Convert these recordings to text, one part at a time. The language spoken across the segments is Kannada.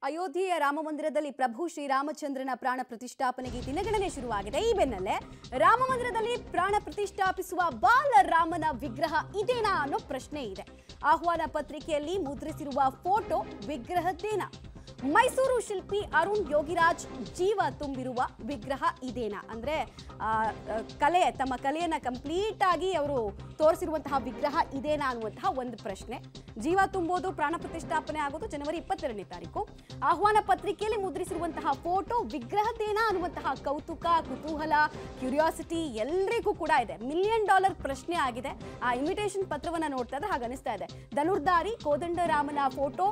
ಅಯೋಧ್ಯೆಯ ರಾಮ ಮಂದಿರದಲ್ಲಿ ಪ್ರಭು ಶ್ರೀರಾಮಚಂದ್ರನ ಪ್ರಾಣ ಪ್ರತಿಷ್ಠಾಪನೆಗೆ ದಿನಗಣನೆ ಶುರುವಾಗಿದೆ. ಈ ಬೆನ್ನಲ್ಲೇ ರಾಮ ಮಂದಿರದಲ್ಲಿ ಪ್ರಾಣ ಪ್ರತಿಷ್ಠಾಪಿಸುವ ಬಾಲರಾಮನ ವಿಗ್ರಹ ಇದೇನಾ ಅನ್ನೋ ಪ್ರಶ್ನೆ ಇದೆ. ಆಹ್ವಾನ ಪತ್ರಿಕೆಯಲ್ಲಿ ಮುದ್ರಿಸಿರುವ ಫೋಟೋ ವಿಗ್ರಹದ್ದೇನಾ? ಮೈಸೂರು ಶಿಲ್ಪಿ ಅರುಣ್ ಯೋಗಿರಾಜ್ ಜೀವ ತುಂಬಿರುವ ವಿಗ್ರಹ ಇದೇನಾ? ಅಂದ್ರೆ ತಮ್ಮ ಕಲೆಯನ್ನ ಕಂಪ್ಲೀಟ್ ಆಗಿ ಅವರು ತೋರಿಸಿರುವಂತಹ ವಿಗ್ರಹ ಇದೇನಾ ಅನ್ನುವಂತಹ ಒಂದು ಪ್ರಶ್ನೆ. ಜೀವ ತುಂಬೋದು, ಪ್ರಾಣ ಪ್ರತಿಷ್ಠಾಪನೆ ಆಗೋದು ಜನವರಿ 22ನೇ ತಾರೀಕು. ಆಹ್ವಾನ ಪತ್ರಿಕೆಯಲ್ಲಿ ಮುದ್ರಿಸಿರುವಂತಹ ಫೋಟೋ ವಿಗ್ರಹದ್ದೇನಾ ಅನ್ನುವಂತಹ ಕೌತುಕ, ಕುತೂಹಲ, ಕ್ಯೂರಿಯಾಸಿಟಿ ಎಲ್ರಿಗೂ ಕೂಡ ಇದೆ. $1 ಮಿಲಿಯನ್ ಪ್ರಶ್ನೆ ಆಗಿದೆ. ಆ ಇನ್ವಿಟೇಷನ್ ಪತ್ರವನ್ನ ನೋಡ್ತಾ ಇದ್ರೆ ಹಾಗೆ ಅನಿಸ್ತಾ ಇದೆ. ಧನುರ್ಧಾರಿ ಕೋದಂಡರಾಮನ ಫೋಟೋ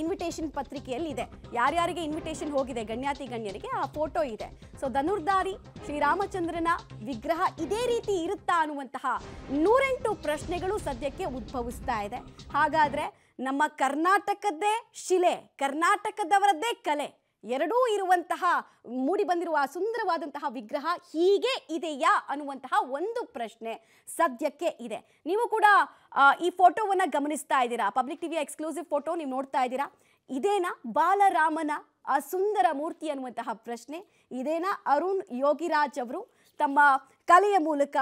ಇನ್ವಿಟೇಷನ್ ಪತ್ರಿಕೆಯಲ್ಲಿ ಇದೆ. ಯಾರ್ಯಾರಿಗೆ ಇನ್ವಿಟೇಷನ್ ಹೋಗಿದೆ ಗಣ್ಯಾತಿ ಗಣ್ಯರಿಗೆ ಆ ಫೋಟೋ ಇದೆ. ಸೊ ಧನುರ್ಧಾರಿ ಶ್ರೀರಾಮಚಂದ್ರನ ವಿಗ್ರಹ ಇದೇ ರೀತಿ ಇರುತ್ತಾ ಅನ್ನುವಂತಹ 108 ಪ್ರಶ್ನೆಗಳು ಸದ್ಯಕ್ಕೆ ಉದ್ಭವಿಸ್ತಾ ಇದೆ. ಹಾಗಾದ್ರೆ ನಮ್ಮ ಕರ್ನಾಟಕದ್ದೇ ಶಿಲೆ, ಕರ್ನಾಟಕದವರದ್ದೇ ಕಲೆ ಎರಡೂ ಇರುವಂತಹ ಮೂಡಿ ಬಂದಿರುವ ಸುಂದರವಾದಂತಹ ವಿಗ್ರಹ ಹೀಗೆ ಇದೆಯಾ ಅನ್ನುವಂತಹ ಒಂದು ಪ್ರಶ್ನೆ ಸದ್ಯಕ್ಕೆ ಇದೆ. ನೀವು ಕೂಡ ಈ ಫೋಟೋವನ್ನ ಗಮನಿಸ್ತಾ ಇದ್ದೀರಾ. ಪಬ್ಲಿಕ್ ಟಿವಿಯ ಎಕ್ಸ್ಕ್ಲೂಸಿವ್ ಫೋಟೋ ನೀವು ನೋಡ್ತಾ ಇದ್ದೀರಾ. ಇದೇನಾ ಬಾಲರಾಮನ ಆ ಸುಂದರ ಮೂರ್ತಿ ಅನ್ನುವಂತಹ ಪ್ರಶ್ನೆ? ಇದೇನಾ ಅರುಣ್ ಯೋಗಿರಾಜ್ ಅವರು ತಮ್ಮ ಕಲೆಯ ಮೂಲಕ,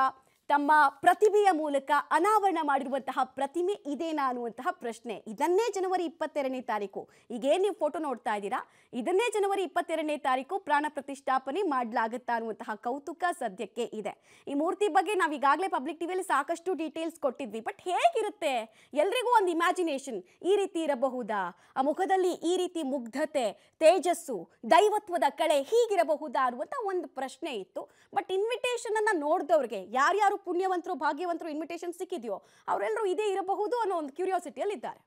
ತಮ್ಮ ಪ್ರತಿಭೆಯ ಮೂಲಕ ಅನಾವರಣ ಮಾಡಿರುವಂತಹ ಪ್ರತಿಮೆ ಇದೇನಾ ಅನ್ನುವಂತಹ ಪ್ರಶ್ನೆ. ಇದನ್ನೇ ಜನವರಿ 22ನೇ ತಾರೀಕು, ಈಗೇನು ನೀವು ಫೋಟೋ ನೋಡ್ತಾ ಇದ್ದೀರಾ, ಇದನ್ನೇ ಜನವರಿ 22ನೇ ತಾರೀಕು ಪ್ರಾಣ ಪ್ರತಿಷ್ಠಾಪನೆ ಮಾಡಲಾಗುತ್ತಾ ಅನ್ನುವಂತಹ ಕೌತುಕ ಸದ್ಯಕ್ಕೆ ಇದೆ. ಈ ಮೂರ್ತಿ ಬಗ್ಗೆ ನಾವು ಈಗಾಗಲೇ ಪಬ್ಲಿಕ್ ಟಿವಿಯಲ್ಲಿ ಸಾಕಷ್ಟು ಡೀಟೇಲ್ಸ್ ಕೊಟ್ಟಿದ್ವಿ. ಬಟ್ ಹೇಗಿರುತ್ತೆ? ಎಲ್ರಿಗೂ ಒಂದು ಇಮ್ಯಾಜಿನೇಷನ್, ಈ ರೀತಿ ಇರಬಹುದಾ, ಆ ಮುಖದಲ್ಲಿ ಈ ರೀತಿ ಮುಗ್ಧತೆ, ತೇಜಸ್ಸು, ದೈವತ್ವದ ಕಳೆ ಹೀಗಿರಬಹುದಾ ಅನ್ನುವಂಥ ಒಂದು ಪ್ರಶ್ನೆ ಇತ್ತು. ಬಟ್ ಇನ್ವಿಟೇಷನ್ ಅನ್ನ ನೋಡಿದವ್ರಿಗೆ, ಯಾರ್ಯಾರು ಪುಣ್ಯವಂತರು ಭಾಗ್ಯವಂತರು ಇನ್ವಿಟೇಷನ್ ಸಿಕ್ಕಿದೆಯೋ ಅವರೆಲ್ಲರೂ ಇದೇ ಇರಬಹುದು ಅನ್ನೋ ಒಂದು ಕ್ಯೂರಿಯಾಸಿಟಿಯಲ್ಲಿ ಇದ್ದಾರೆ.